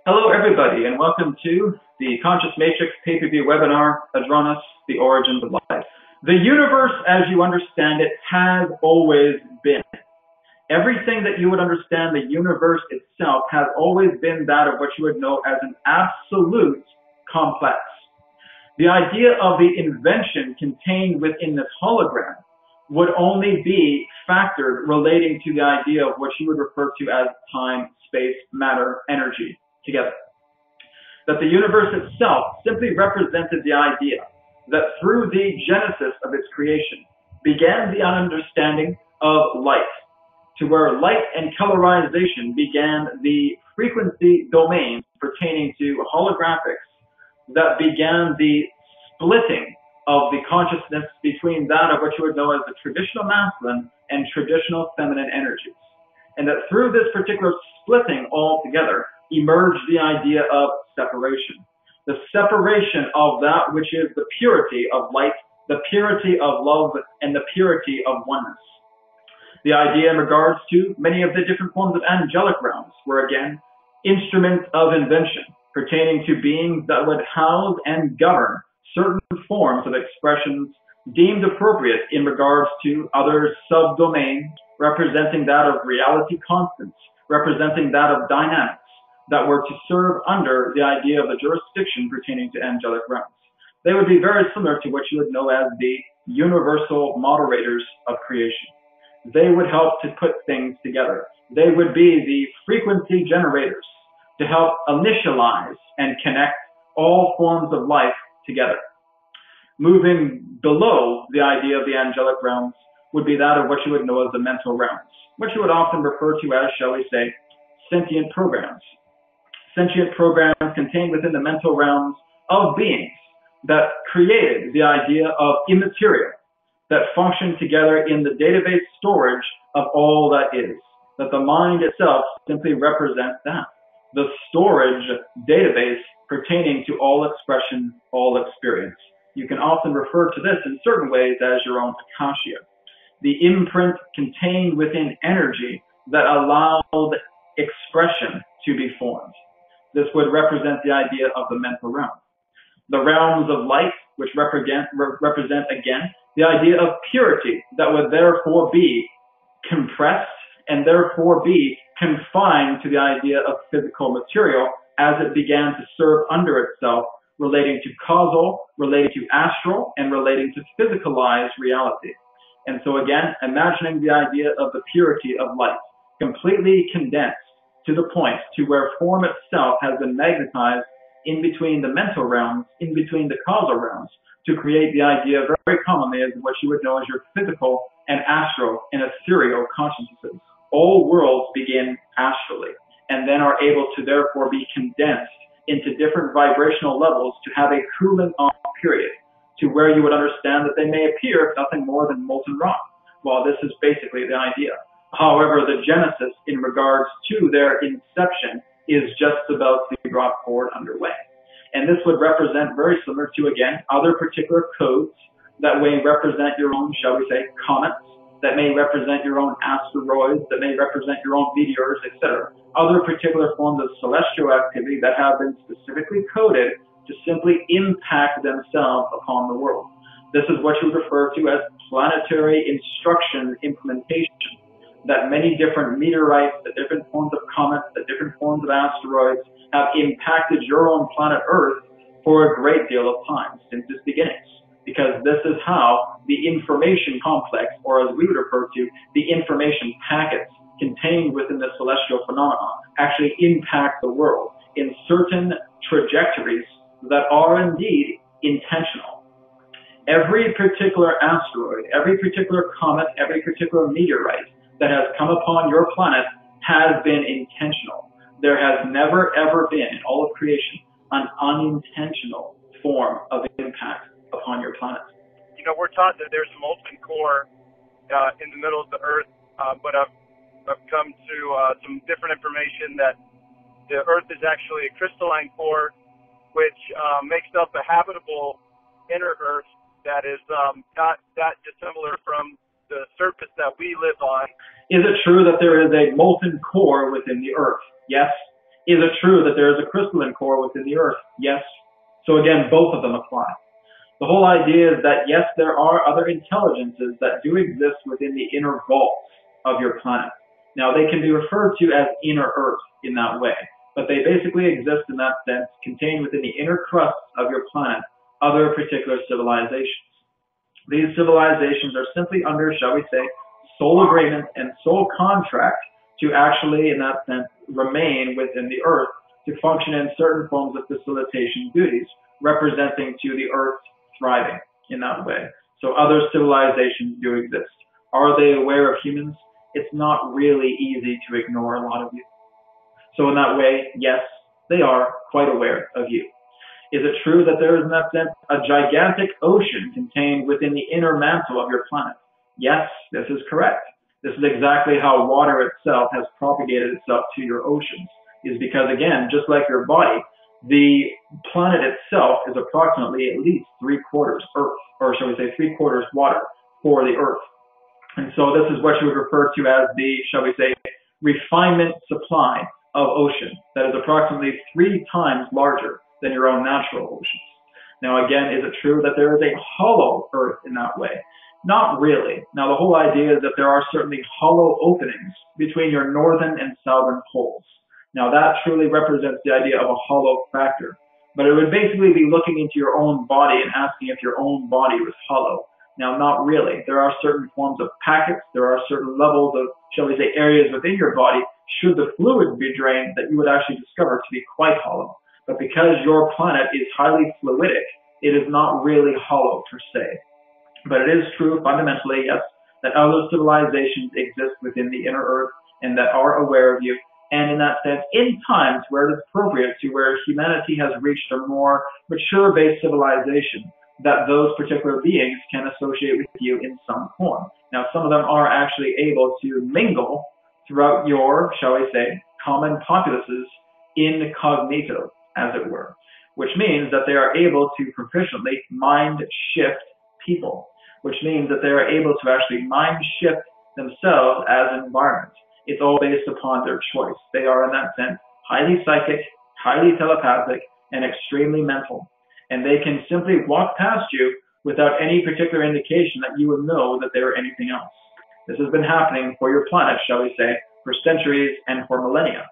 Hello, everybody, and welcome to the Conscious Matrix PPV Webinar, Adronis, The Origins of Life. The universe, as you understand it, has always been. Everything that you would understand, the universe itself, has always been that of what you would know as an absolute complex. The idea of the invention contained within this hologram would only be factored relating to the idea of what you would refer to as time, space, matter, energy together. That the universe itself simply represented the idea that through the genesis of its creation began the understanding of light, to where light and colorization began the frequency domains pertaining to holographics, that began the splitting of the consciousness between that of what you would know as the traditional masculine and traditional feminine energies. And that through this particular splitting altogether emerged the idea of separation. The separation of that which is the purity of light, the purity of love, and the purity of oneness. The idea in regards to many of the different forms of angelic realms were again instruments of invention pertaining to beings that would house and govern certain forms of expressions deemed appropriate in regards to other subdomains representing that of reality constants, representing that of dynamics that were to serve under the idea of the jurisdiction pertaining to angelic realms. They would be very similar to what you would know as the universal moderators of creation. They would help to put things together. They would be the frequency generators to help initialize and connect all forms of life together. Moving below the idea of the angelic realms would be that of what you would know as the mental realms, which you would often refer to as, shall we say, sentient programs. Sentient programs contained within the mental realms of beings that created the idea of immaterial, that function together in the database storage of all that is, that the mind itself simply represents that, the storage database pertaining to all expression, all experience. You can often refer to this in certain ways as your own akasha, the imprint contained within energy that allowed expression to be formed. This would represent the idea of the mental realm. The realms of light, which represent again the idea of purity that would therefore be compressed and therefore be confined to the idea of physical material as it began to serve under itself, relating to causal, relating to astral, and relating to physicalized reality. And so again, imagining the idea of the purity of light, completely condensed to the point to where form itself has been magnetized in between the mental realms, in between the causal realms, to create the idea very commonly as what you would know as your physical and astral and ethereal consciousnesses. All worlds begin astrally and then are able to therefore be condensed into different vibrational levels to have a cooling off period, to where you would understand that they may appear nothing more than molten rock. Well, this is basically the idea. However, the genesis in regards to their inception is just about to be brought forward underway. And this would represent very similar to, again, other particular codes that may represent your own, shall we say, comets, that may represent your own asteroids, that may represent your own meteors, etc. Other particular forms of celestial activity that have been specifically coded to simply impact themselves upon the world. This is what you would refer to as planetary instruction implementation, that many different meteorites, the different forms of comets, the different forms of asteroids have impacted your own planet Earth for a great deal of time since its beginnings. Because this is how the information complex, or as we would refer to, the information packets contained within the celestial phenomenon actually impact the world in certain trajectories that are indeed intentional. Every particular asteroid, every particular comet, every particular meteorite that has come upon your planet has been intentional. There has never, ever been in all of creation an unintentional form of impact upon your planet. You know, we're taught that there's a molten core in the middle of the Earth, but I've come to some different information that the Earth is actually a crystalline core, which makes up a habitable inner Earth that is not that dissimilar from the surface that we live on. Is it true that there is a molten core within the Earth? Yes. Is it true that there is a crystalline core within the Earth? Yes. So again, both of them apply. The whole idea is that yes, there are other intelligences that do exist within the inner vaults of your planet. Now, they can be referred to as inner Earth in that way, but they basically exist in that sense, contained within the inner crusts of your planet, other particular civilizations. These civilizations are simply under, shall we say, soul agreement and soul contract to actually, in that sense, remain within the Earth to function in certain forms of facilitation duties, representing to the Earth thriving in that way. So other civilizations do exist. Are they aware of humans? It's not really easy to ignore a lot of you. So in that way, yes, they are quite aware of you. Is it true that there is in that sense a gigantic ocean contained within the inner mantle of your planet? Yes, this is correct. This is exactly how water itself has propagated itself to your oceans, is because, again, just like your body, the planet itself is approximately at least 3/4 Earth, or shall we say 3/4 water for the Earth. And so this is what you would refer to as the, shall we say, refinement supply of ocean that is approximately 3 times larger than your own natural oceans. Now again, is it true that there is a hollow Earth in that way? Not really. Now the whole idea is that there are certainly hollow openings between your northern and southern poles. Now that truly represents the idea of a hollow factor. But it would basically be looking into your own body and asking if your own body was hollow. Now not really. There are certain forms of packets, there are certain levels of, shall we say, areas within your body, should the fluids be drained, that you would actually discover to be quite hollow. But because your planet is highly fluidic, it is not really hollow per se. But it is true fundamentally, yes, that other civilizations exist within the inner Earth and that are aware of you. And in that sense, in times where it is appropriate to where humanity has reached a more mature-based civilization, that those particular beings can associate with you in some form. Now, some of them are actually able to mingle throughout your, shall we say, common populaces incognito, as it were, which means that they are able to proficiently mind shift people, which means that they are able to actually mind shift themselves as environments. It's all based upon their choice. They are, in that sense, highly psychic, highly telepathic, and extremely mental. And they can simply walk past you without any particular indication that you would know that they are anything else. This has been happening for your planet, shall we say, for centuries and for millennia.